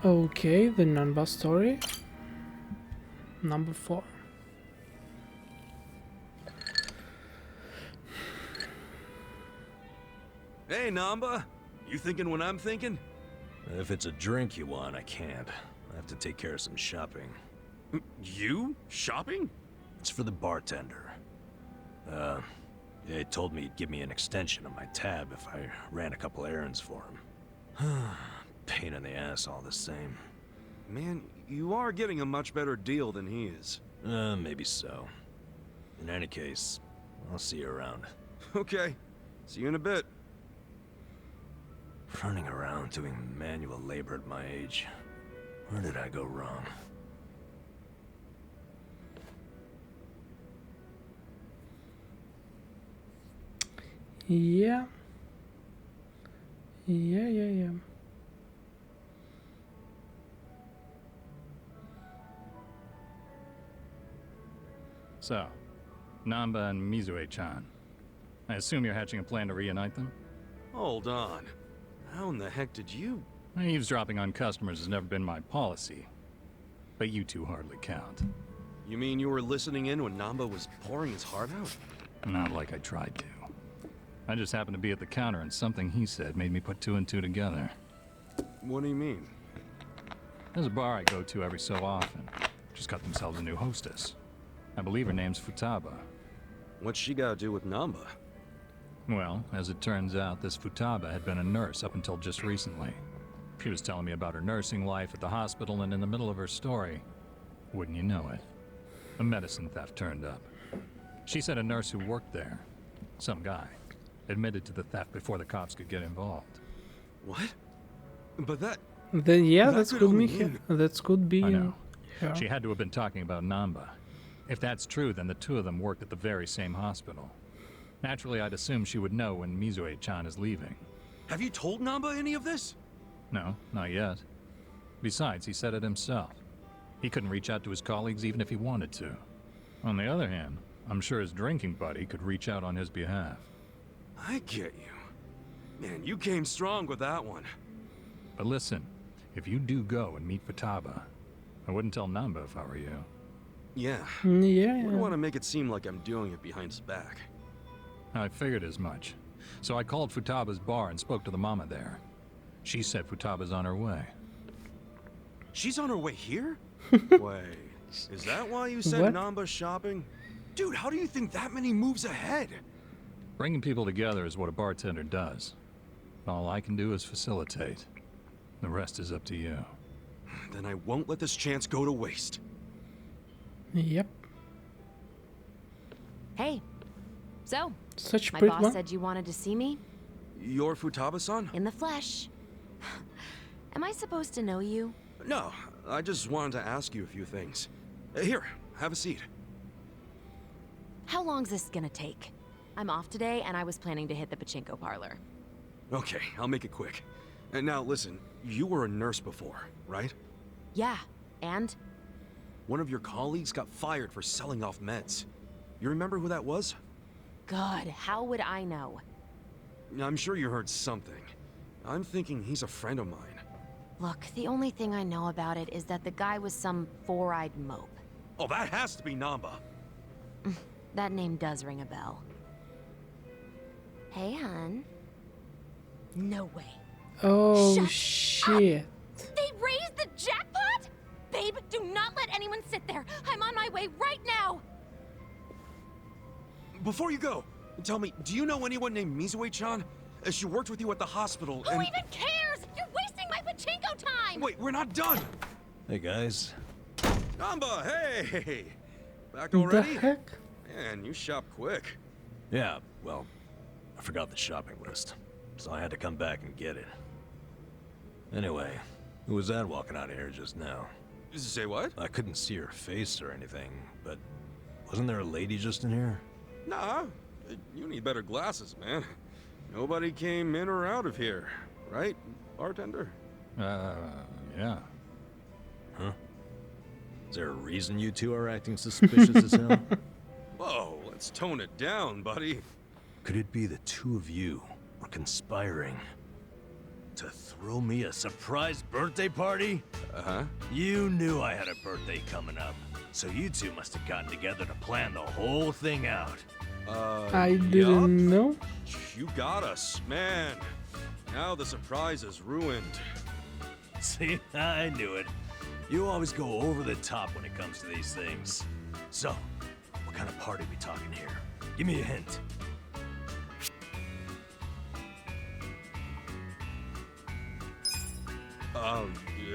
Okay, the Namba story. Number 4. Hey, Namba. You thinking what I'm thinking? If it's a drink you want, I can't. I have to take care of some shopping. You? Shopping? It's for the bartender. He told me he'd give me an extension on my tab if I ran a couple errands for him. Pain in the ass all the same. Man, you are getting a much better deal than he is. Maybe so. In any case, I'll see you around. Okay. See you in a bit. Running around doing manual labor at my age. Where did I go wrong? Yeah. Yeah. So, Namba and Mizue-chan. I assume you're hatching a plan to reunite them? Hold on. How in the heck did you... Eavesdropping on customers has never been my policy. But you two hardly count. You mean you were listening in when Namba was pouring his heart out? Not like I tried to. I just happened to be at the counter and something he said made me put 2 and 2 together. What do you mean? There's a bar I go to every so often. Just got themselves a new hostess. I believe her name's Futaba. What's she got to do with Namba? Well, as it turns out, this Futaba had been a nurse up until just recently. She was telling me about her nursing life at the hospital, and in the middle of her story, wouldn't you know it, a medicine theft turned up. She said a nurse who worked there, some guy, admitted to the theft before the cops could get involved. What? But that... Then yeah, That that's could could only be mean- that could be. I know. Her. She had to have been talking about Namba. If that's true, then the two of them worked at the very same hospital. Naturally, I'd assume she would know when Mizue-chan is leaving. Have you told Namba any of this? No, not yet. Besides, he said it himself. He couldn't reach out to his colleagues even if he wanted to. On the other hand, I'm sure his drinking buddy could reach out on his behalf. I get you. Man, you came strong with that one. But listen, if you do go and meet Futaba, I wouldn't tell Namba if I were you. Yeah. Yeah. Wouldn't want to make it seem like I'm doing it behind his back. I figured as much. So I called Futaba's bar and spoke to the mama there. She said Futaba's on her way. She's on her way here? Wait, is that why you said What? Namba shopping? Dude, how do you think that many moves ahead? Bringing people together is what a bartender does. All I can do is facilitate. The rest is up to you. Then I won't let this chance go to waste. Yep. Hey. So, Such my pretty boss one. said you wanted to see me You're Futaba-san? in the flesh. Am I supposed to know you? No, I just wanted to ask you a few things. Here, have a seat. How long's this gonna take? I'm off today, and I was planning to hit the pachinko parlor. Okay, I'll make it quick. And now listen, you were a nurse before, right? Yeah, and? One of your colleagues got fired for selling off meds. You remember who that was? God, how would I know? I'm sure you heard something. I'm thinking he's a friend of mine. Look, the only thing I know about it is that the guy was some four-eyed mope. Oh, that has to be Namba. That name does ring a bell. Hey, hun. No way. Oh Shut shit. They raised the jackpot? Babe, do not let anyone sit there. I'm on my way right now. Before you go, tell me, do you know anyone named Mizue-chan? She worked with you at the hospital Who and... even cares? You're wasting my pachinko time! Wait, we're not done! Hey guys. Namba, hey! Back The already? heck? Man, you shop quick. Yeah, well, I forgot the shopping list, so I had to come back and get it. Anyway, who was that walking out of here just now? Say what? I couldn't see her face or anything, but wasn't there a lady just in here? Nah, you need better glasses, man. Nobody came in or out of here, right, bartender? Yeah. Huh? Is there a reason you two are acting suspicious as hell? Whoa, let's tone it down, buddy. Could it be the two of you were conspiring To throw me a surprise birthday party? Uh-huh. You knew I had a birthday coming up, so you two must have gotten together to plan the whole thing out. I didn't know. You got us, man. Now the surprise is ruined. See, I knew it. You always go over the top when it comes to these things. So, what kind of party we talking here? Give me a hint.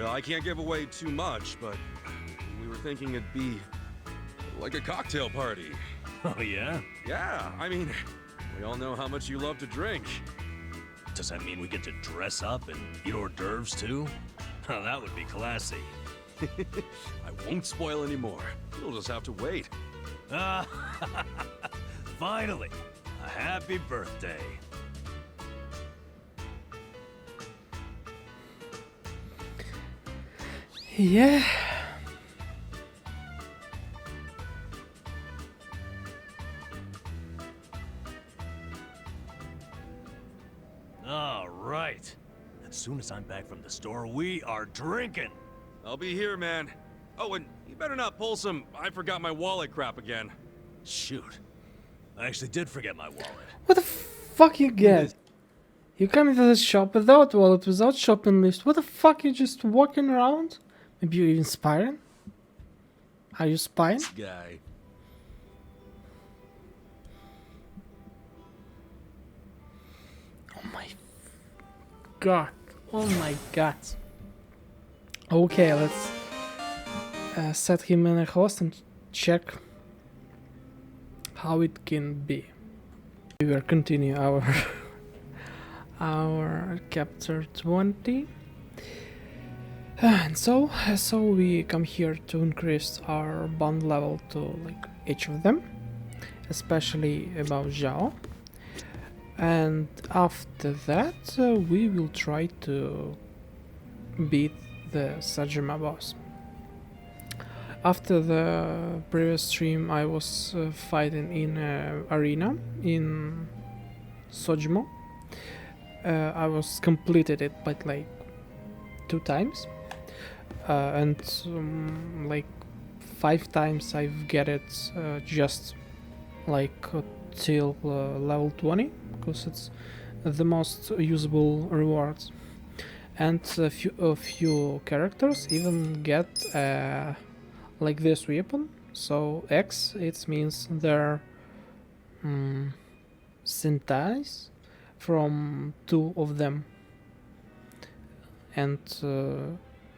I can't give away too much, but we were thinking it'd be like a cocktail party. Oh, yeah? Yeah, I mean, we all know how much you love to drink. Does that mean we get to dress up and eat hors d'oeuvres too? Oh, that would be classy. I won't spoil any more. You'll just have to wait. Ah, finally, a happy birthday. Yeah. All right. As soon as I'm back from the store, we are drinking. I'll be here, man. Oh, and you better not pull some I forgot my wallet crap again. Shoot. I actually did forget my wallet. What the fuck you get? You come into the shop without wallet, without shopping list. What the fuck you just walking around? Maybe you're even spying? Are you spying? This guy. Oh my god. Oh my god. Okay, let's set him in a host and check how it can be. We will continue our our chapter 20. And so we come here to increase our bond level to like each of them, especially about Zhao. And after that, we will try to beat the Sajima boss. After the previous stream, I was fighting in arena in Sojimo. I was completed it, but like 2 times, and like 5 times I've get it just like till level 20, because it's the most usable rewards. And a few characters even get like this weapon. So X, it means they're synthesized from 2 of them, and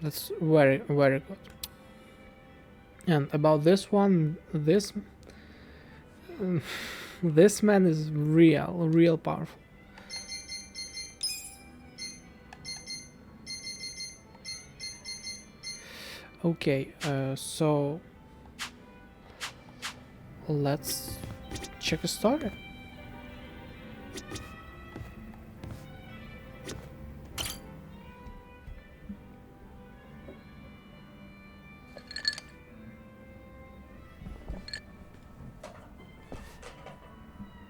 that's very good. And about this one, this this man is real powerful. Okay, so let's check a story.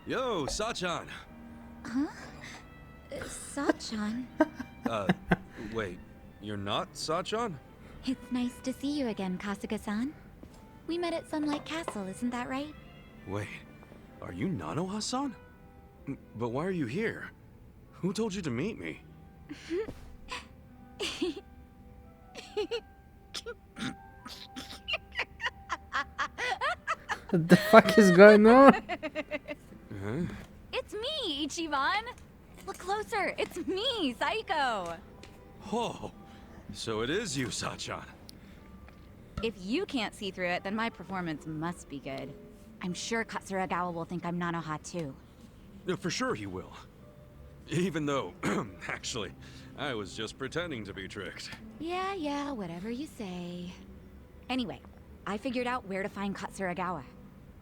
Yo, Sachan. Sachan, Wait, you're not Sachan? it's nice to see you again, Kasuga-san. We met at Sunlight Castle, isn't that right? Wait, are you Nano Hassan? But why are you here? Who told you to meet me? What the fuck is going on? Huh? It's me, Ichiban! Look closer, it's me, Psycho! Oh, so it is you, Sachan. If you can't see through it, then my performance must be good. I'm sure Katsuragawa will think I'm Nanoha too. For sure he will. Even though, actually, I was just pretending to be tricked. Yeah, whatever you say. Anyway, I figured out where to find Katsuragawa.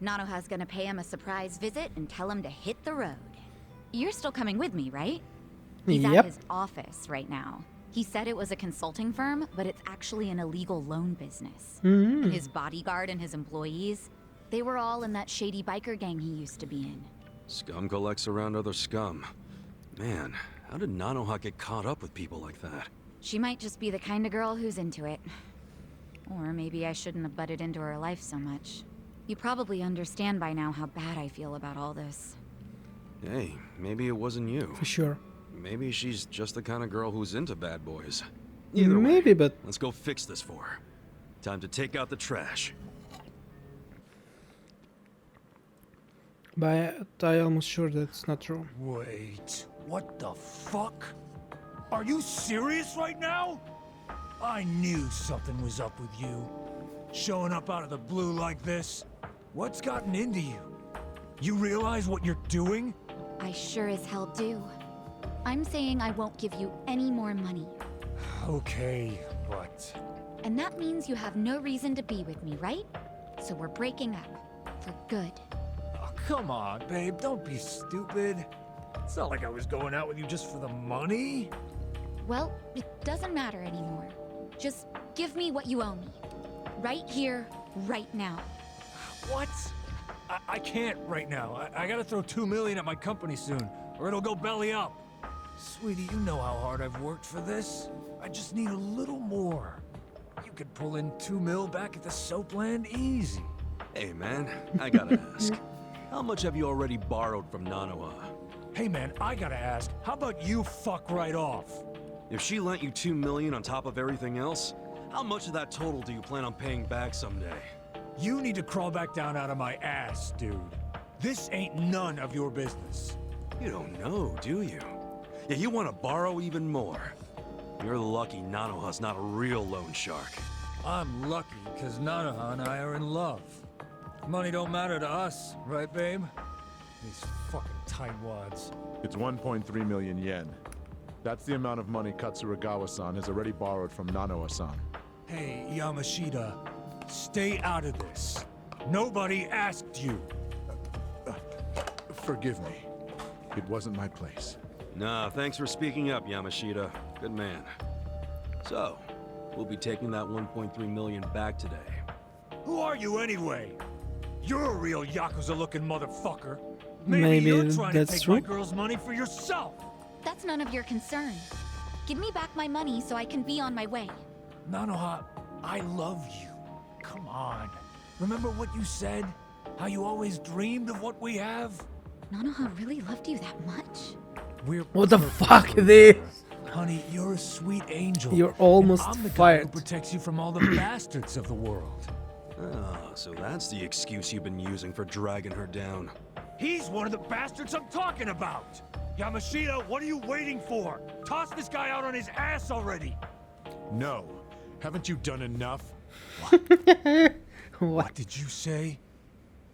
Nanoha's gonna pay him a surprise visit and tell him to hit the road. You're still coming with me, right? He's at Yep. his office right now. He said it was a consulting firm, but it's actually an illegal loan business. And his bodyguard and his employees, they were all in that shady biker gang he used to be in. Scum collects around other scum. Man, How did Nanoha get caught up with people like that? She might just be the kind of girl who's into it. Or maybe I shouldn't have butted into her life so much. You probably understand by now how bad I feel about all this. Hey, maybe it wasn't you. For sure. Maybe she's just the kind of girl who's into bad boys. Either Maybe, way, but let's go fix this for her. Time to take out the trash. I almost sure that's not true. Wait, what the fuck? Are you serious right now? I knew something was up with you. Showing up out of the blue like this. What's gotten into you? You realize what you're doing? I sure as hell do. I'm saying I won't give you any more money. Okay, but... And that means you have no reason to be with me, right? So we're breaking up. For good. Oh, come on, babe, don't be stupid. It's not like I was going out with you just for the money. Well, it doesn't matter anymore. Just give me what you owe me. Right here, right now. What? I can't right now. I gotta throw $2 million at my company soon, or it'll go belly up. Sweetie, you know how hard I've worked for this. I just need a little more. You could pull in $2 mil back at the Soapland easy. Hey man, I gotta ask. How much have you already borrowed from Nanoha? Hey man, I gotta ask, how about you fuck right off? If she lent you $2 million on top of everything else, how much of that total do you plan on paying back someday? You need to crawl back down out of my ass, dude. This ain't none of your business. You don't know, do you? Yeah, you want to borrow even more. You're lucky Nanoha's not a real loan shark. I'm lucky because Nanoha and I are in love. Money don't matter to us, right, babe? These fucking tightwads. It's 1.3 million yen. That's the amount of money Katsuragawa-san has already borrowed from Nanoha-san. Hey, Yamashita, stay out of this. Nobody asked you. Forgive me. It wasn't my place. Nah, thanks for speaking up, Yamashita. Good man. So, we'll be taking that 1.3 million back today. Who are you anyway? You're a real Yakuza-looking motherfucker. Maybe you're trying to that's take true. my girl's money for yourself. That's none of your concern. Give me back my money so I can be on my way. Nanoha, I love you. Come on. Remember what you said? How you always dreamed of what we have? Nanoha really loved you that much? We're What the perfect fuck, for each this? other. Honey, you're a sweet angel. You're and almost I'm the guy fired. who protects you from all the bastards of the world. Ah, so that's the excuse you've been using for dragging her down. He's one of the bastards I'm talking about! Yamashita, what are you waiting for? Toss this guy out on his ass already! No. Haven't you done enough? What did you say?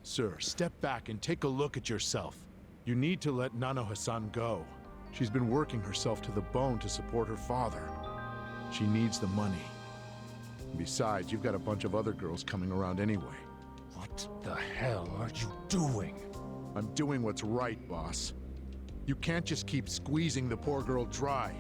Sir, step back and take a look at yourself. You need to let Nanoha-san go. She's been working herself to the bone to support her father. She needs the money. Besides, you've got a bunch of other girls coming around anyway. What the hell are you doing? I'm doing what's right, boss. You can't just keep squeezing the poor girl dry.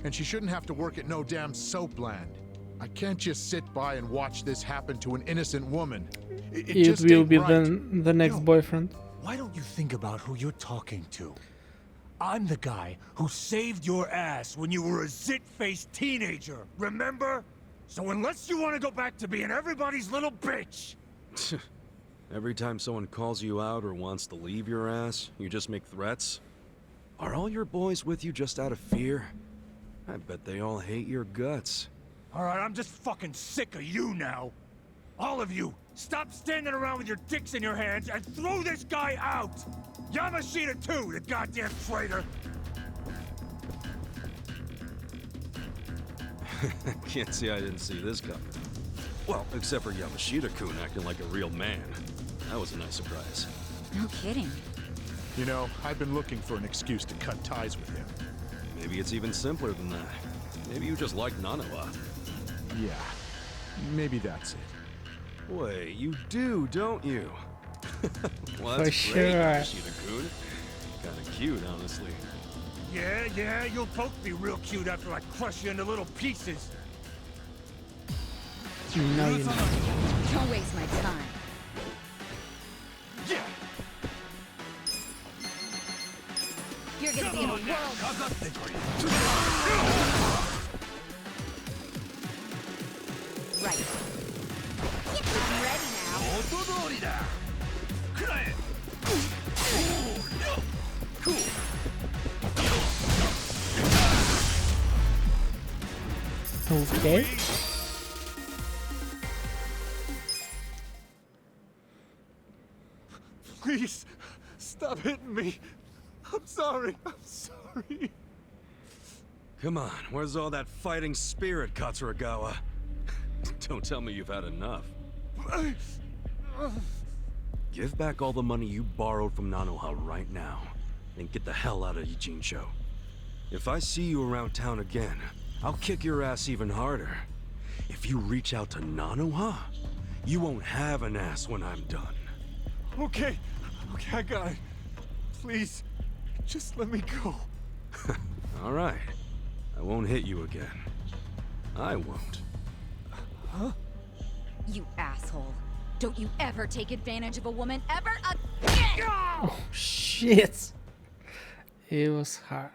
And she shouldn't have to work at no damn Soapland. I can't just sit by and watch this happen to an innocent woman. It It just will ain't be right. the next Yo. boyfriend. Why don't you think about who you're talking to? I'm the guy who saved your ass when you were a zit-faced teenager, remember? So unless you want to go back to being everybody's little bitch... Every time someone calls you out or wants to leave your ass, you just make threats? Are all your boys with you just out of fear? I bet they all hate your guts. Alright, I'm just fucking sick of you now. All of you, stop standing around with your dicks in your hands and throw this guy out! Yamashita too, the goddamn traitor! Can't say I didn't see this coming. Well, except for Yamashita-kun acting like a real man. That was a nice surprise. No kidding. You know, I've been looking for an excuse to cut ties with him. Maybe it's even simpler than that. Maybe you just like Nanoha. Yeah, maybe that's it. Wait, you do, don't you? Well, For that's sure. great, Yamashita-kun. Kinda cute, honestly. Yeah, you'll both be real cute after I crush you into little pieces. No, you know. Don't waste my time. Yeah! You're gonna be in a Right. I'm ready now. Okay. Please, stop hitting me. I'm sorry. I'm sorry. Come on, where's all that fighting spirit, Katsuragawa? Don't tell me you've had enough. Give back all the money you borrowed from Nanoha right now, and get the hell out of Ijincho. If I see you around town again, I'll kick your ass even harder. If you reach out to Nanoha, you won't have an ass when I'm done. Okay, I got it. Please, just let me go. All right. I won't hit you again. I won't. You asshole. Don't you ever take advantage of a woman ever again! Oh shit! It was hard.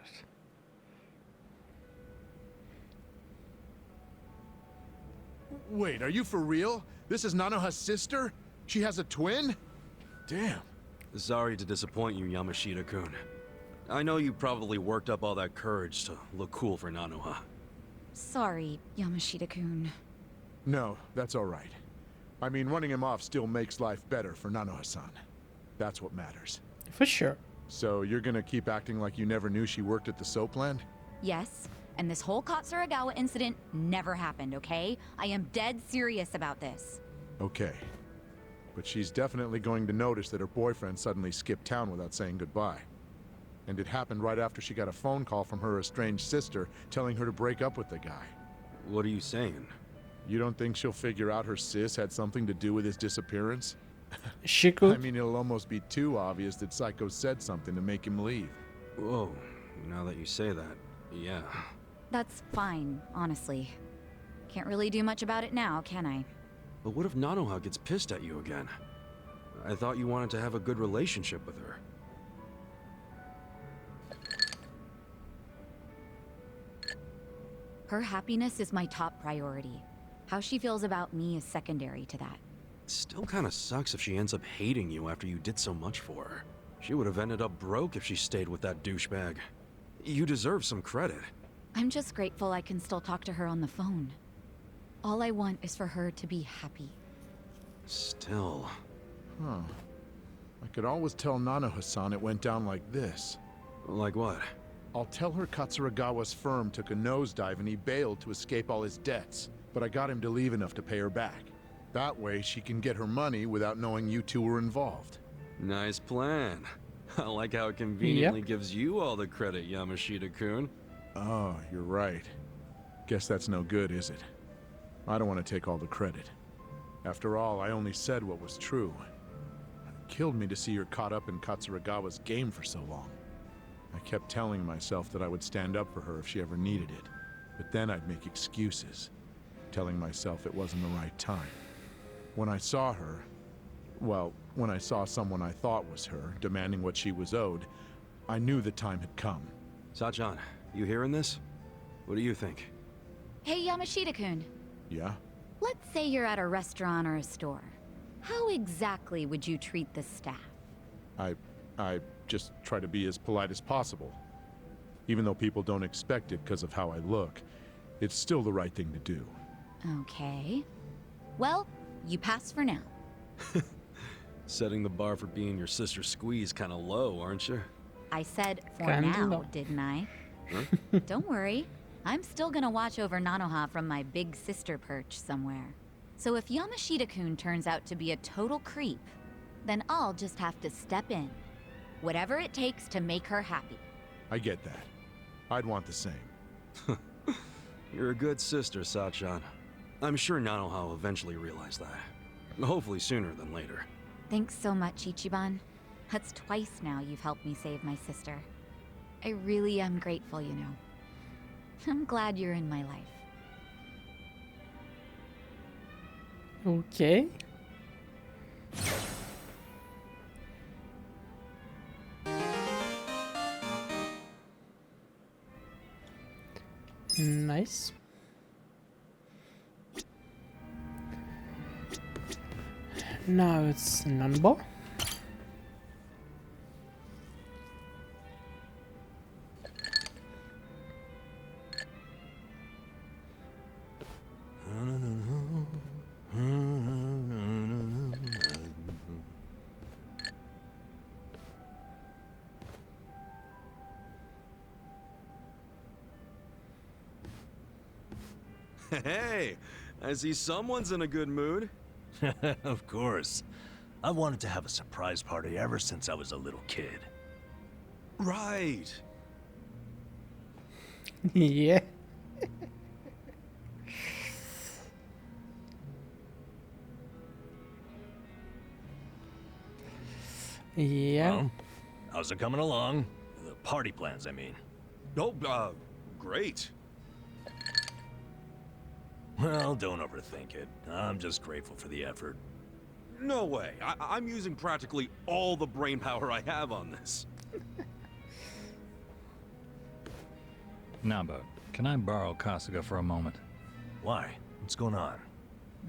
Wait, are you for real? This is Nanoha's sister? She has a twin? Damn. Sorry to disappoint you, Yamashita-kun. I know you probably worked up all that courage to look cool for Nanoha. Sorry, Yamashita-kun. No, that's all right. I mean, running him off still makes life better for Nanoha-san. That's what matters. For sure. So you're gonna keep acting like you never knew she worked at the soap land? Yes, and this whole Katsuragawa incident never happened, okay? I am dead serious about this. Okay. But she's definitely going to notice that her boyfriend suddenly skipped town without saying goodbye. And it happened right after she got a phone call from her estranged sister telling her to break up with the guy. What are you saying? You don't think she'll figure out her sis had something to do with his disappearance? She could. I mean, it'll almost be too obvious that Psycho said something to make him leave. Whoa, now that you say that, yeah. That's fine, honestly. Can't really do much about it now, can I? But what if Nanoha gets pissed at you again? I thought you wanted to have a good relationship with her. Her happiness is my top priority. How she feels about me is secondary to that. Still kinda sucks if she ends up hating you after you did so much for her. She would have ended up broke if she stayed with that douchebag. You deserve some credit. I'm just grateful I can still talk to her on the phone. All I want is for her to be happy. Still. Huh. I could always tell Nanoha-san it went down like this. Like what? I'll tell her Katsuragawa's firm took a nosedive and he bailed to escape all his debts. But I got him to leave enough to pay her back. That way she can get her money without knowing you two were involved. Nice plan. I like how it conveniently gives you all the credit, Yamashita-kun. Oh, you're right. Guess that's no good, is it? I don't want to take all the credit. After all, I only said what was true. It killed me to see her caught up in Katsuragawa's game for so long. I kept telling myself that I would stand up for her if she ever needed it. But then I'd make excuses, telling myself it wasn't the right time. When I saw her, well, when I saw someone I thought was her, demanding what she was owed, I knew the time had come. Sachan, you hearing this? What do you think? Hey, Yamashita-kun. Yeah? Let's say you're at a restaurant or a store. How exactly would you treat the staff? I just try to be as polite as possible. Even though people don't expect it because of how I look, it's still the right thing to do. Okay. Well, you pass for now. Setting the bar for being your sister's squeeze kinda low, aren't you? I said for Kinda now, low. didn't I? Huh? Don't worry. I'm still gonna watch over Nanoha from my big sister perch somewhere. So if Yamashita-kun turns out to be a total creep, then I'll just have to step in. Whatever it takes to make her happy. I get that. I'd want the same. You're a good sister, Sachan. I'm sure Nanoha will eventually realize that. Hopefully sooner than later. Thanks so much, Ichiban. That's twice now you've helped me save my sister. I really am grateful, you know. I'm glad you're in my life. Okay. Nice. Now it's Nanbo. Hey, I see someone's in a good mood. Of course. I wanted to have a surprise party ever since I was a little kid. Right. Yeah. Yeah. Well, how's it coming along? The party plans, I mean. Oh, great. Well, don't overthink it. I'm just grateful for the effort. No way. I'm using practically all the brain power I have on this. Namba, can I borrow Kasuga for a moment? Why? What's going on?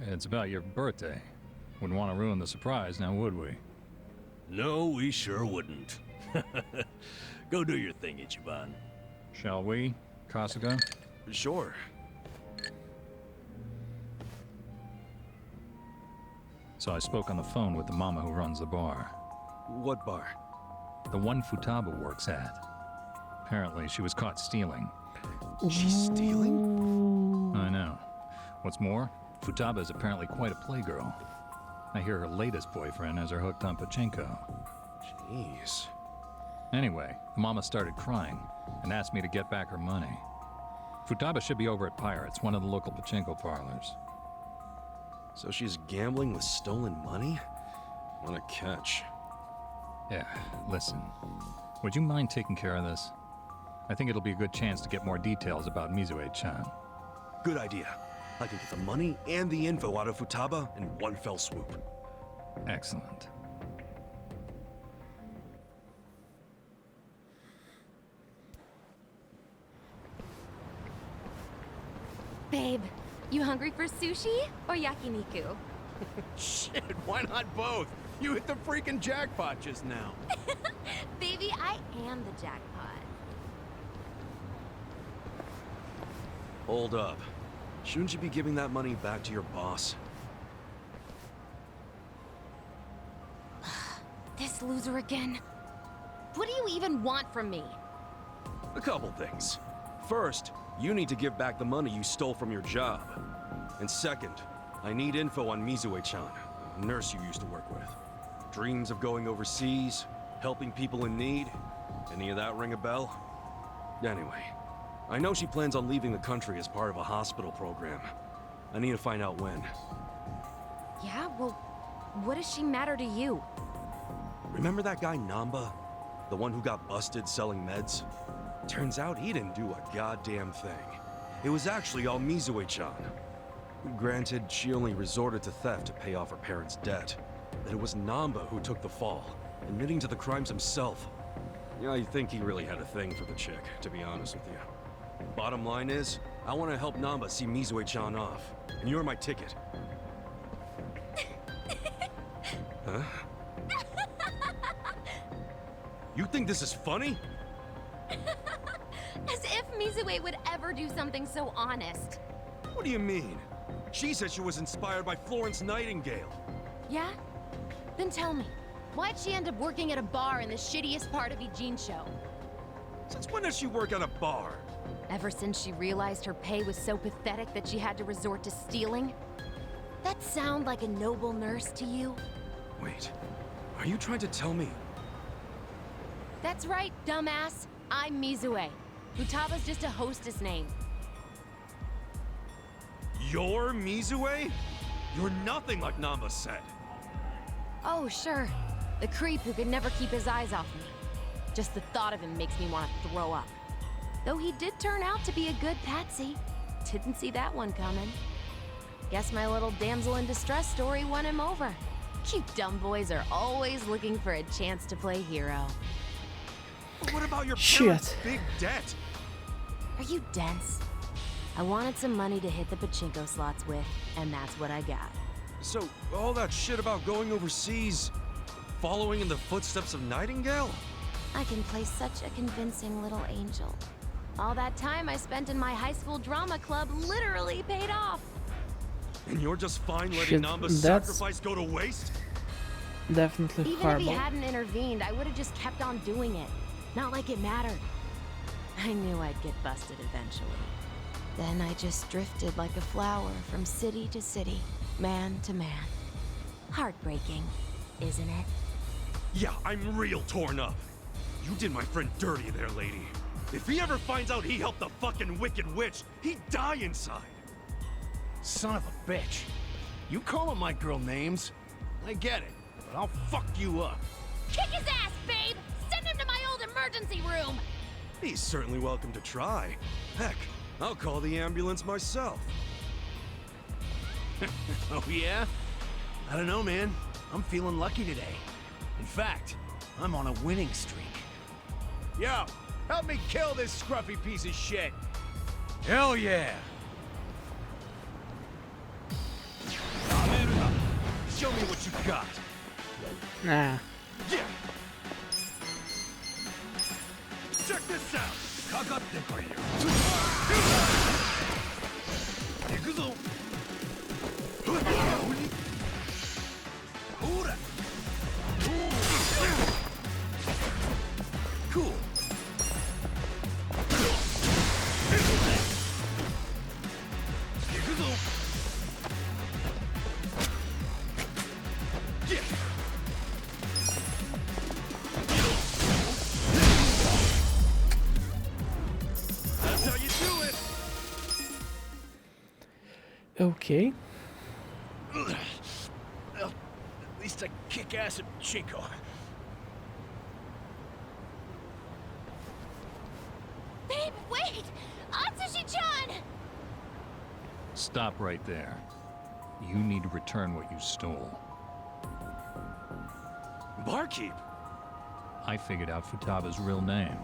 It's about your birthday. Wouldn't want to ruin the surprise, now would we? No, we sure wouldn't. Go do your thing, Ichiban. Shall we, Kasuga? Sure. So I spoke on the phone with the mama who runs the bar. What bar? The one Futaba works at. Apparently, she was caught stealing. She's stealing? I know. What's more, Futaba is apparently quite a playgirl. I hear her latest boyfriend has her hooked on pachinko. Jeez. Anyway, the mama started crying and asked me to get back her money. Futaba should be over at Pirates, one of the local pachinko parlors. So she's gambling with stolen money? What a catch. Yeah, listen. Would you mind taking care of this? I think it'll be a good chance to get more details about Mizue-chan. Good idea. I can get the money and the info out of Futaba in one fell swoop. Excellent. Babe, you hungry for sushi or yakiniku? Shit, why not both? You hit the freaking jackpot just now. Baby, I am the jackpot. Hold up. Shouldn't you be giving that money back to your boss? This loser again. What do you even want from me? A couple things. First, you need to give back the money you stole from your job. And second, I need info on Mizue-chan, a nurse you used to work with. Dreams of going overseas, helping people in need. Any of that ring a bell? Anyway, I know she plans on leaving the country as part of a hospital program. I need to find out when. Yeah, well, what does she matter to you? Remember that guy Namba? The one who got busted selling meds? Turns out he didn't do a goddamn thing. It was actually all Mizue-chan. Granted, she only resorted to theft to pay off her parents' debt. But it was Namba who took the fall, admitting to the crimes himself. Yeah, I think he really had a thing for the chick, to be honest with you. Bottom line is, I want to help Namba see Mizue-chan off. And you're my ticket. Huh? You think this is funny? As if Mizue would ever do something so honest. What do you mean? She said she was inspired by Florence Nightingale. Yeah? Then tell me, why'd she end up working at a bar in the shittiest part of Ijincho? Since when does she work at a bar? Ever since she realized her pay was so pathetic that she had to resort to stealing? That sound like a noble nurse to you? Wait, are you trying to tell me? That's right, dumbass. I'm Mizue. Futaba's just a hostess name. You're Mizue? You're nothing like Namba said. Oh, sure. The creep who could never keep his eyes off me. Just the thought of him makes me want to throw up. Though he did turn out to be a good patsy. Didn't see that one coming. Guess my little damsel in distress story won him over. You dumb boys are always looking for a chance to play hero. But what about your Shit. parents' big debt? Are you dense? I wanted some money to hit the pachinko slots with, and that's what I got. So, all that shit about going overseas, following in the footsteps of Nightingale? I can play such a convincing little angel. All that time I spent in my high school drama club literally paid off. And you're just fine letting Shit, Namba's that's- sacrifice go to waste? Definitely Even if horrible. he hadn't intervened, I would have just kept on doing it. Not like it mattered. I knew I'd get busted eventually. Then I just drifted like a flower from city to city, man to man. Heartbreaking, isn't it? Yeah, I'm real torn up. You did my friend dirty there, lady. If he ever finds out he helped the fucking Wicked Witch, he'd die inside. Son of a bitch. You calling my girl names? I get it, but I'll fuck you up. Kick his ass, babe! Send him to my old emergency room! He's certainly welcome to try. Heck, I'll call the ambulance myself. Oh yeah? I don't know, man. I'm feeling lucky today. In fact, I'm on a winning streak. Yo, help me kill this scruffy piece of shit. Hell yeah! Show me what you got. Nah. Yeah. Check this out. かかってこいよ。行くぞ。ほら。Cool. That's how you do it. Okay. Well, at least I kick ass at Chico. Babe, wait! Atsushi-chan! Stop right there. You need to return what you stole. Barkeep. I figured out Futaba's real name.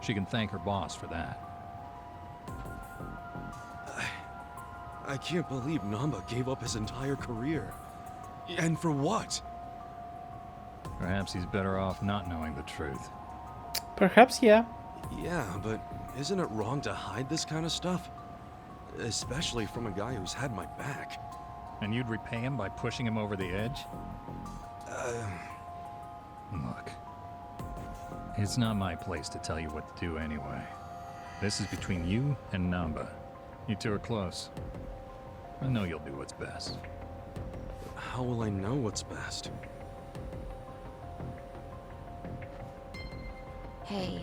She can thank her boss for that. I can't believe Namba gave up his entire career. And for what? Perhaps he's better off not knowing the truth. Perhaps, yeah. Yeah, but isn't it wrong to hide this kind of stuff? Especially from a guy who's had my back. And you'd repay him by pushing him over the edge? Look, it's not my place to tell you what to do anyway. This is between you and Namba. You two are close. I know you'll do what's best. How will I know what's best? Hey,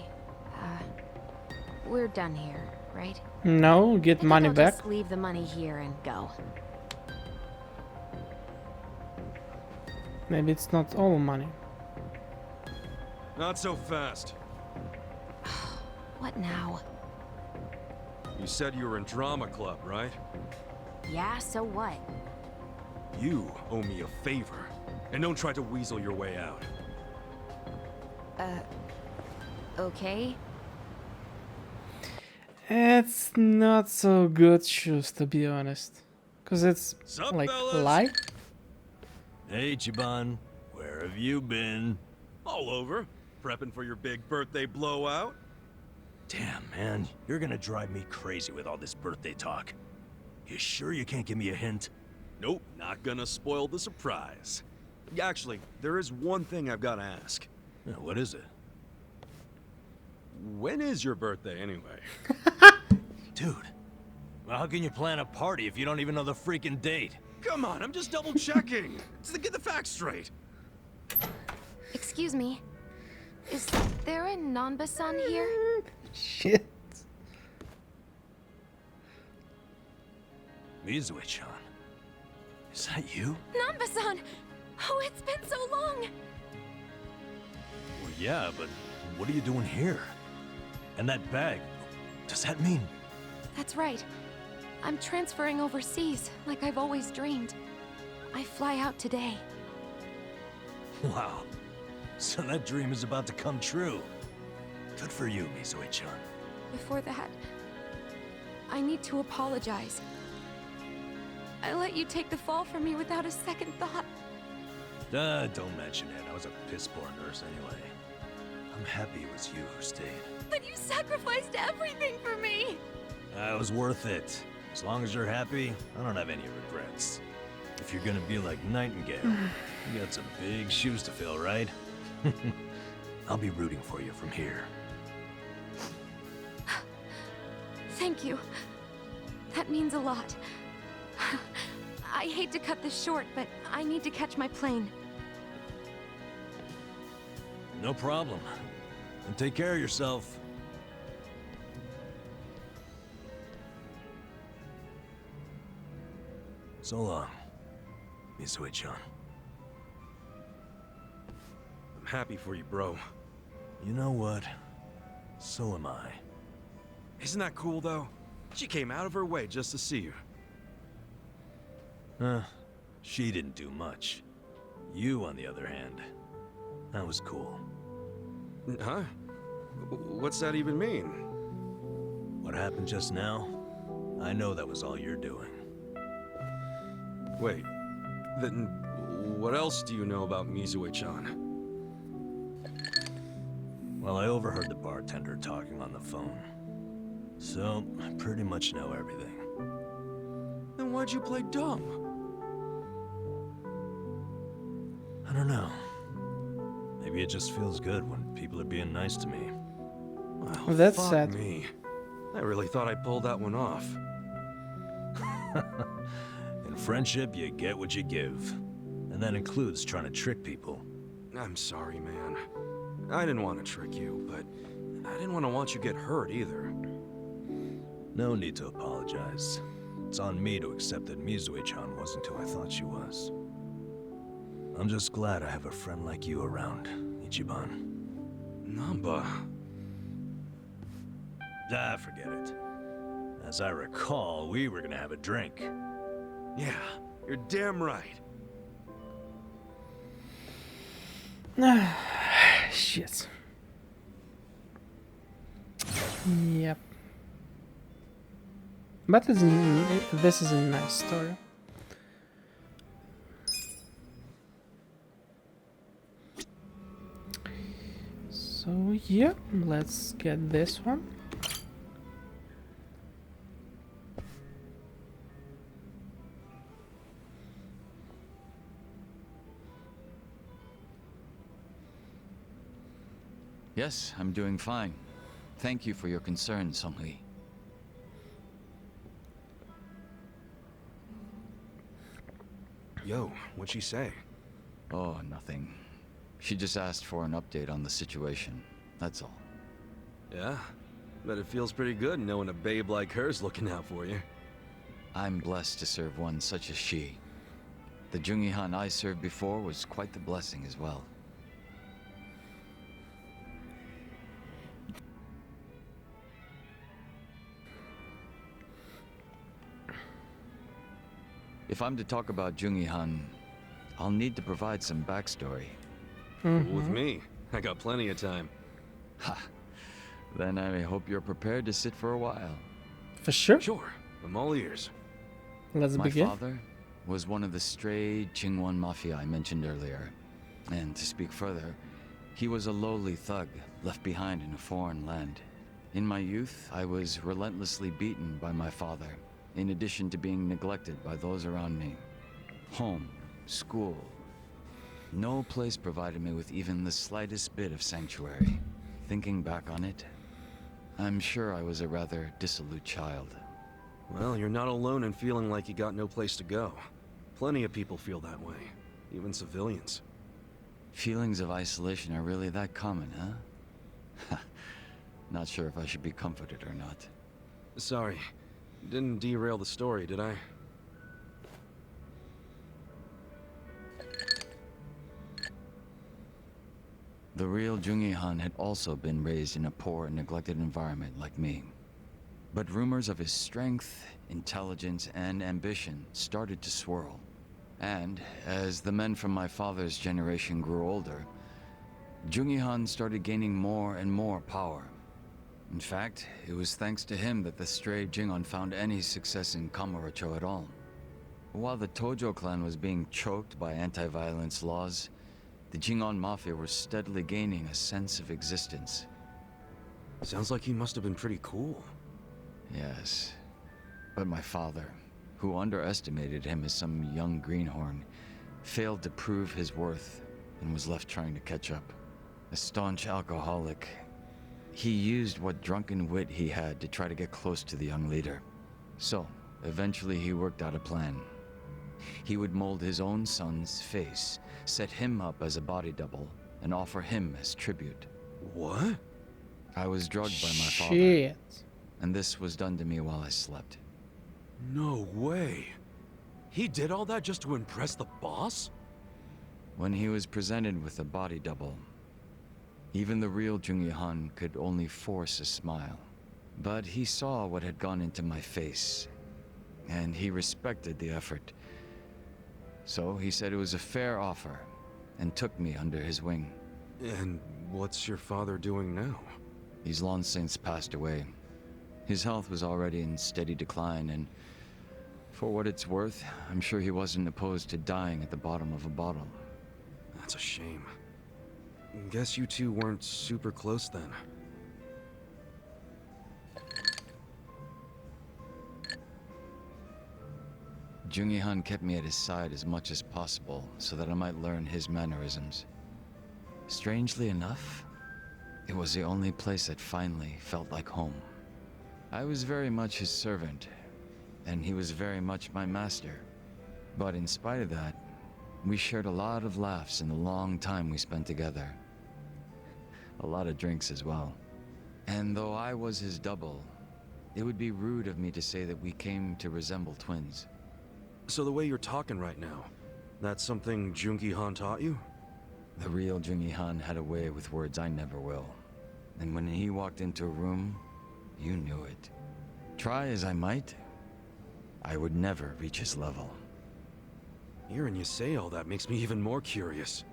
we're done here, right? No, get I think money I'll back. just leave the money here and go. Maybe it's not all money. Not so fast. What now? You said you were in drama club, right? Yeah, so what? You owe me a favor. And don't try to weasel your way out. Okay? It's not so good shoes, to be honest. Cause it's Sup, like fellas? lie. Hey, Chiban. Where have you been? All over. Prepping for your big birthday blowout? Damn, man. You're gonna drive me crazy with all this birthday talk. You sure you can't give me a hint? Nope, not gonna spoil the surprise. Actually, there is one thing I've gotta ask. What is it? When is your birthday, anyway? Dude, well, how can you plan a party if you don't even know the freaking date? Come on, I'm just double checking. Just to get the facts straight. Excuse me. Is there a Nanba-san here? Shit. Mizue-chan. Is that you? Nanba-san! Oh, it's been so long! Well, yeah, but what are you doing here? And that bag, does that mean? That's right. I'm transferring overseas, like I've always dreamed. I fly out today. Wow. So that dream is about to come true. Good for you, Mizue-chan. Before that, I need to apologize. I let you take the fall from me without a second thought. Don't mention it. I was a piss-poor nurse anyway. I'm happy it was you who stayed. But you sacrificed everything for me! It was worth it. As long as you're happy, I don't have any regrets. If you're gonna be like Nightingale, you got some big shoes to fill, right? I'll be rooting for you from here. Thank you. That means a lot. I hate to cut this short, but I need to catch my plane. No problem. And take care of yourself. So long, Mizue-chan. I'm happy for you, bro. You know what? So am I. Isn't that cool, though? She came out of her way just to see you. She didn't do much. You, on the other hand, that was cool. Huh? What's that even mean? What happened just now? I know that was all you're doing. Wait, then what else do you know about Mizue-chan? Well, I overheard the bartender talking on the phone. So, I pretty much know everything. Then why'd you play dumb? I don't know. Maybe it just feels good when people are being nice to me. Well, That's fuck sad. me. I really thought I pulled that one off. In friendship, you get what you give. And that includes trying to trick people. I'm sorry, man. I didn't want to trick you, but I didn't want you get hurt either. No need to apologize. It's on me to accept that Mizue-chan wasn't who I thought she was. I'm just glad I have a friend like you around, Ichiban. Namba. Forget it. As I recall, we were gonna have a drink. Yeah, you're damn right. Shit. Yep. But this is a nice story. So yeah, let's get this one. Yes, I'm doing fine. Thank you for your concern, Song-Lee. Yo, what'd she say? Oh, nothing. She just asked for an update on the situation. That's all. Yeah? Bet it feels pretty good knowing a babe like her's looking out for you. I'm blessed to serve one such as she. The Jungi-han I served before was quite the blessing as well. If I'm to talk about Jungi-han, I'll need to provide some backstory. Cool with me. I got plenty of time. Ha! Then I hope you're prepared to sit for a while. For sure. Sure, I'm all ears. Let's My begin. father was one of the stray Qingwan mafia I mentioned earlier. And to speak further, he was a lowly thug left behind in a foreign land. In my youth, I was relentlessly beaten by my father, in addition to being neglected by those around me. Home, school. No place provided me with even the slightest bit of sanctuary. Thinking back on it, I'm sure I was a rather dissolute child. Well, you're not alone in feeling like you got no place to go. Plenty of people feel that way, even civilians. Feelings of isolation are really that common, huh? Not sure if I should be comforted or not. Sorry, didn't derail the story, did I? The real Jungi-han had also been raised in a poor and neglected environment like me. But rumors of his strength, intelligence, and ambition started to swirl. And as the men from my father's generation grew older, Jungi-han started gaining more and more power. In fact, it was thanks to him that the stray Jingon found any success in Kamurocho at all. While the Tojo clan was being choked by anti-violence laws, the Jingon Mafia were steadily gaining a sense of existence. Sounds like he must have been pretty cool. Yes. But my father, who underestimated him as some young greenhorn, failed to prove his worth and was left trying to catch up. A staunch alcoholic, he used what drunken wit he had to try to get close to the young leader. So, eventually he worked out a plan. He would mold his own son's face, set him up as a body double, and offer him as tribute. What? I was drugged by my father, Shit. and this was done to me while I slept. No way. He did all that just to impress the boss? When he was presented with a body double, even the real Jungi Han could only force a smile. But he saw what had gone into my face, and he respected the effort. So he said it was a fair offer, and took me under his wing. And what's your father doing now? He's long since passed away. His health was already in steady decline, and for what it's worth, I'm sure he wasn't opposed to dying at the bottom of a bottle. That's a shame. Guess you two weren't super close then. Jungi Han kept me at his side as much as possible so that I might learn his mannerisms. Strangely enough, it was the only place that finally felt like home. I was very much his servant, and he was very much my master. But in spite of that, we shared a lot of laughs in the long time we spent together. A lot of drinks as well. And though I was his double, it would be rude of me to say that we came to resemble twins. So the way you're talking right now, that's something Jungi Han taught you? The real Jungi Han had a way with words I never will. And when he walked into a room, you knew it. Try as I might, I would never reach his level. Hearing you say all that makes me even more curious.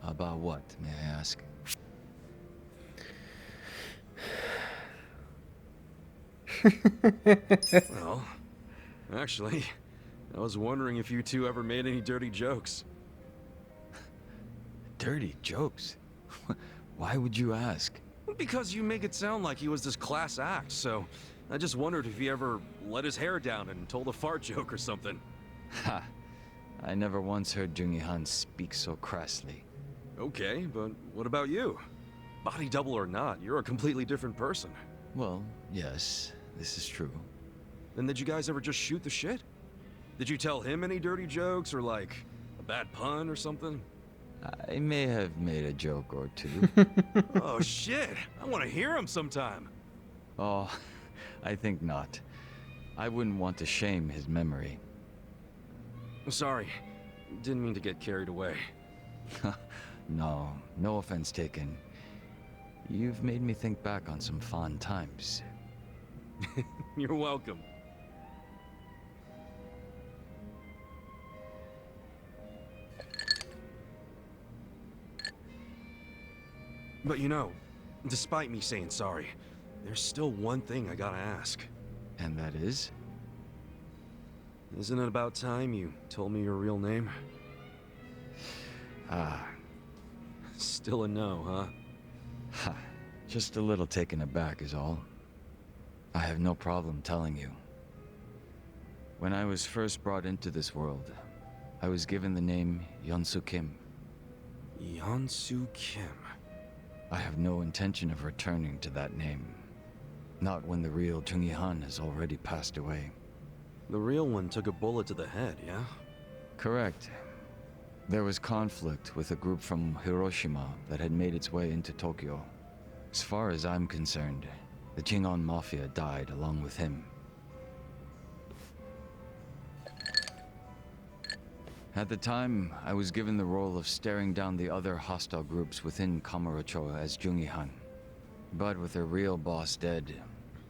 About what, may I ask? Well, actually, I was wondering if you two ever made any dirty jokes. Dirty jokes? Why would you ask? Because you make it sound like he was this class act, so I just wondered if he ever let his hair down and told a fart joke or something. Ha! I never once heard Jungi Han speak so crassly. Okay, but what about you? Body double or not, you're a completely different person. Well, yes, this is true. Then did you guys ever just shoot the shit? Did you tell him any dirty jokes or like a bad pun or something? I may have made a joke or two. Oh shit, I want to hear him sometime. Oh, I think not. I wouldn't want to shame his memory. Sorry, didn't mean to get carried away. No offense taken. You've made me think back on some fond times. You're welcome. But you know, despite me saying sorry, there's still one thing I gotta ask. And that is? Isn't it about time you told me your real name? Ah, Still a no, huh? ha. Just a little taken aback is all. I have no problem telling you. When I was first brought into this world, I was given the name Yeonsu Kim. Yeonsu Kim. I have no intention of returning to that name. Not when the real Jungi Han has already passed away. The real one took a bullet to the head, yeah? Correct. There was conflict with a group from Hiroshima that had made its way into Tokyo. As far as I'm concerned, the Jingon Mafia died along with him. At the time, I was given the role of staring down the other hostile groups within Kamurocho as Jungi Han. But with their real boss dead,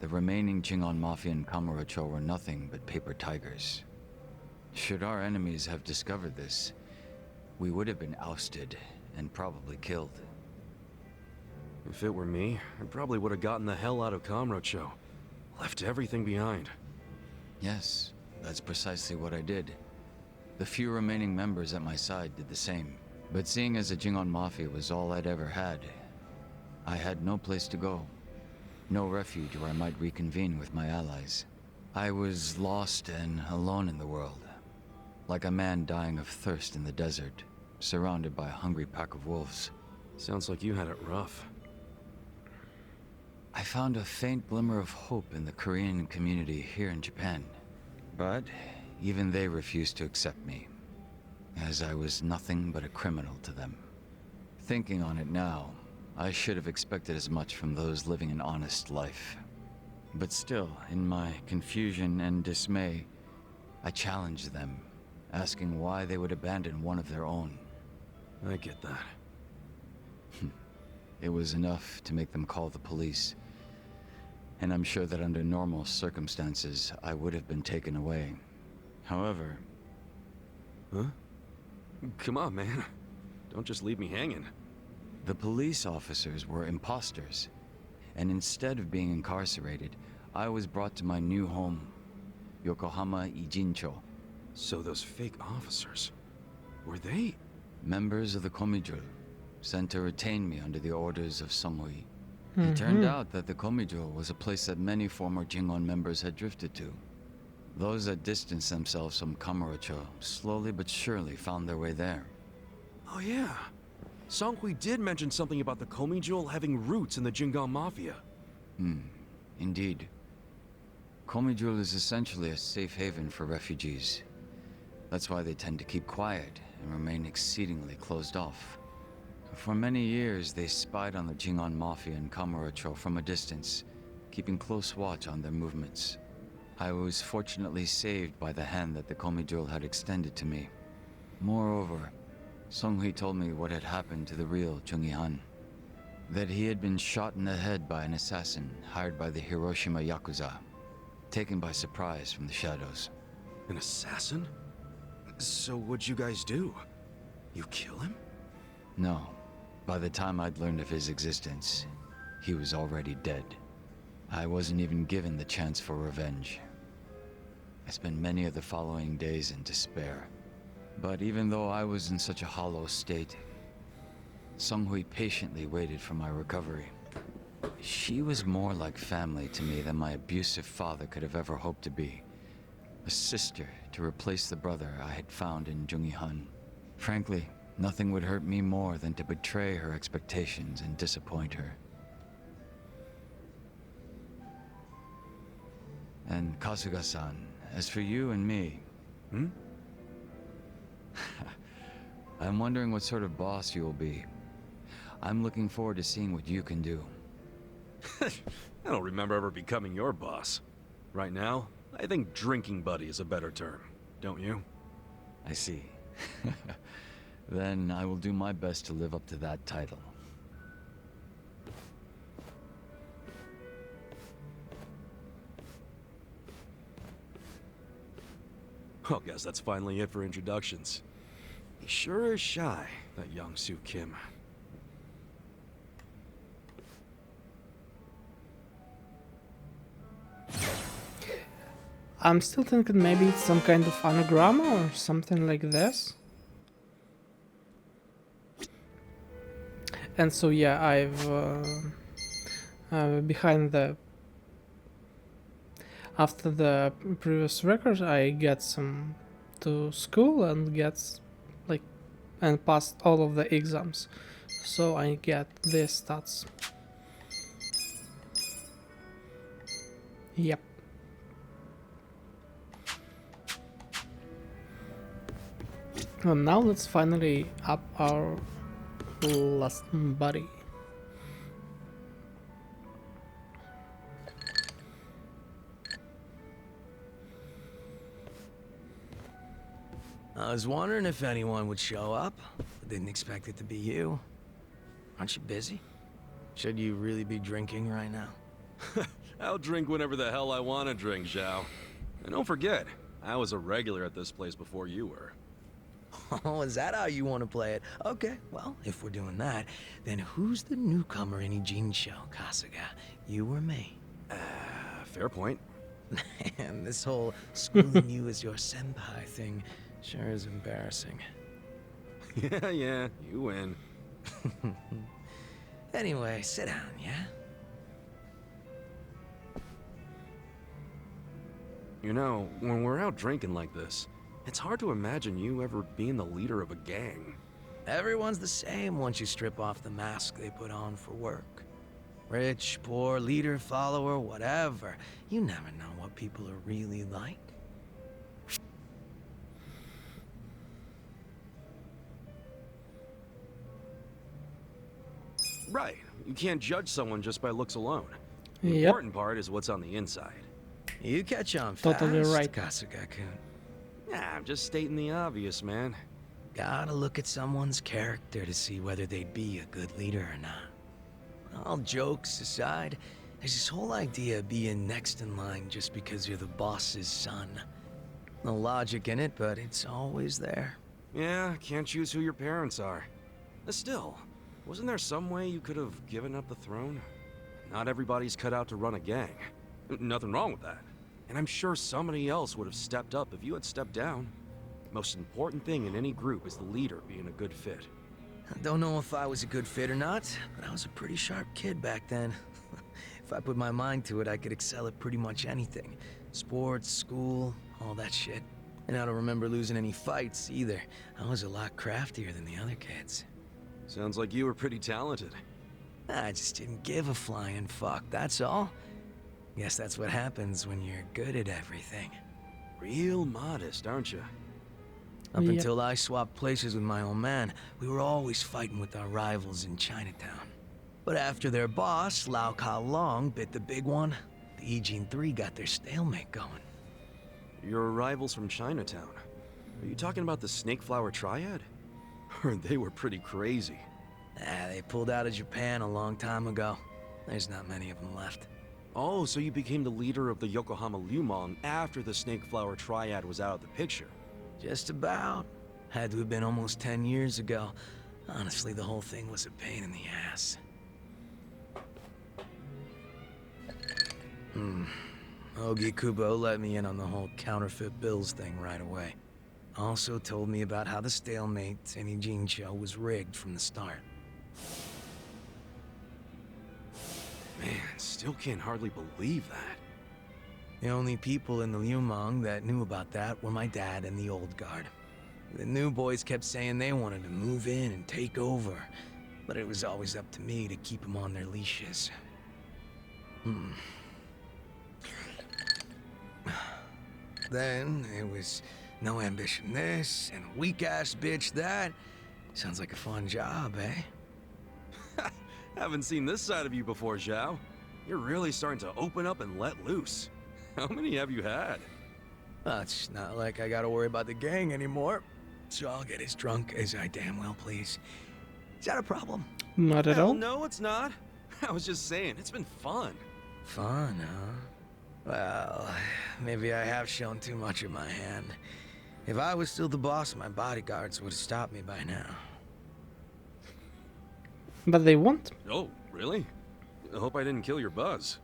the remaining Jingon Mafia in Kamurocho were nothing but paper tigers. Should our enemies have discovered this, we would have been ousted and probably killed. If it were me, I probably would have gotten the hell out of Kamurocho. Left everything behind. Yes, that's precisely what I did. The few remaining members at my side did the same. But seeing as the Jingon Mafia was all I'd ever had, I had no place to go. No refuge where I might reconvene with my allies. I was lost and alone in the world. Like a man dying of thirst in the desert, surrounded by a hungry pack of wolves. Sounds like you had it rough. I found a faint glimmer of hope in the Korean community here in Japan. But even they refused to accept me, as I was nothing but a criminal to them. Thinking on it now, I should have expected as much from those living an honest life. But still, in my confusion and dismay, I challenged them, asking why they would abandon one of their own. I get that. It was enough to make them call the police. And I'm sure that under normal circumstances, I would have been taken away. However... Huh? Come on, man. Don't just leave me hanging. The police officers were imposters. And instead of being incarcerated, I was brought to my new home, Yokohama Ijincho. So those fake officers, were they? Members of the Komijul, sent to retain me under the orders of Songhui. It turned out that the Komijul was a place that many former Jingon members had drifted to. Those that distanced themselves from Kamurocho slowly but surely found their way there. Oh yeah. Songhui did mention something about the Komijul having roots in the Jingon Mafia. Indeed. Komijul is essentially a safe haven for refugees. That's why they tend to keep quiet and remain exceedingly closed off. For many years, they spied on the Jingon Mafia in Kamurocho from a distance, keeping close watch on their movements. I was fortunately saved by the hand that the Komijul had extended to me. Moreover, Songhui told me what had happened to the real Jungi-han. That he had been shot in the head by an assassin hired by the Hiroshima Yakuza, taken by surprise from the shadows. An assassin? So what'd you guys do? You kill him? No. By the time I'd learned of his existence, he was already dead. I wasn't even given the chance for revenge. I spent many of the following days in despair. But even though I was in such a hollow state, Songhui patiently waited for my recovery. She was more like family to me than my abusive father could have ever hoped to be. A sister to replace the brother I had found in Jungi-han. Frankly, nothing would hurt me more than to betray her expectations and disappoint her. And Kasuga-san, as for you and me... I'm wondering what sort of boss you will be. I'm looking forward to seeing what you can do. I don't remember ever becoming your boss. Right now, I think drinking buddy is a better term, don't you? I see. Then I will do my best to live up to that title. Well, guess that's finally it for introductions. He sure is shy, that young Soo Kim. I'm still thinking maybe it's some kind of anagram or something like this. And so yeah, behind the... After the previous record, I get some to school and and passed all of the exams. So I get these stats. Yep. And now let's finally up our last buddy. I was wondering if anyone would show up. Didn't expect it to be you. Aren't you busy? Should you really be drinking right now? I'll drink whenever the hell I want to drink, Zhao. And don't forget, I was a regular at this place before you were. Oh, is that how you want to play it? Okay, well, if we're doing that, then who's the newcomer in Ijincho, Kasuga? You or me? Fair point. And this whole schooling you as your senpai thing sure is embarrassing. Yeah, you win. Anyway, sit down, yeah? You know, when we're out drinking like this, it's hard to imagine you ever being the leader of a gang. Everyone's the same once you strip off the mask they put on for work. Rich, poor, leader, follower, whatever. You never know what people are really like. Right. You can't judge someone just by looks alone. The Yep. important part is what's on the inside. You catch on Totally fast, right. Kasuga-kun. Nah, I'm just stating the obvious, man. Gotta look at someone's character to see whether they'd be a good leader or not. All jokes aside, there's this whole idea of being next in line just because you're the boss's son. No logic in it, but it's always there. Yeah, can't choose who your parents are. Still, wasn't there some way you could have given up the throne? Not everybody's cut out to run a gang. Nothing wrong with that. And I'm sure somebody else would have stepped up if you had stepped down. Most important thing in any group is the leader being a good fit. I don't know if I was a good fit or not, but I was a pretty sharp kid back then. If I put my mind to it, I could excel at pretty much anything. Sports, school, all that shit. And I don't remember losing any fights either. I was a lot craftier than the other kids. Sounds like you were pretty talented. I just didn't give a flying fuck, that's all. Guess that's what happens when you're good at everything. Real modest, aren't you? Up Yep. until I swapped places with my old man, we were always fighting with our rivals in Chinatown. But after their boss, Lau Ka Long, bit the big one, the Ijin 3 got their stalemate going. Your rivals from Chinatown. Are you talking about the Snake Flower Triad? Heard they were pretty crazy. They pulled out of Japan a long time ago. There's not many of them left. Oh, so you became the leader of the Yokohama Lumon after the Snake Flower Triad was out of the picture. Just about. Had to have been almost 10 years ago. Honestly, the whole thing was a pain in the ass. Ogi Kubo let me in on the whole counterfeit bills thing right away. Also told me about how the stalemate in Ijincho was rigged from the start. Man, still can't hardly believe that. The only people in the Lumong that knew about that were my dad and the old guard. The new boys kept saying they wanted to move in and take over, but it was always up to me to keep them on their leashes. Then it was no ambition this and weak-ass bitch that. Sounds like a fun job, eh? Haven't seen this side of you before, Zhao. You're really starting to open up and let loose. How many have you had? It's not like I gotta worry about the gang anymore, so I'll get as drunk as I damn well please. Is that a problem? Not at Hell all. no, it's not. I was just saying, it's been fun. Fun, huh? Well, maybe I have shown too much of my hand. If I was still the boss, my bodyguards would have stopped me by now. But they won't. Oh, really? I hope I didn't kill your buzz.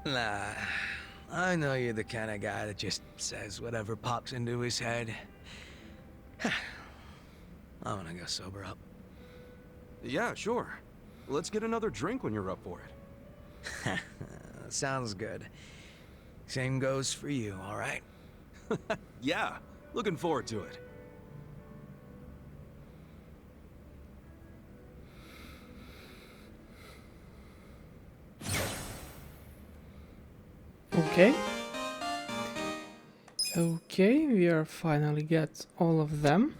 Nah, I know you're the kind of guy that just says whatever pops into his head. I'm gonna go sober up. Yeah, sure. Let's get another drink when you're up for it. Sounds good. Same goes for you, all right? Yeah, looking forward to it. Okay. Okay, we are finally get all of them.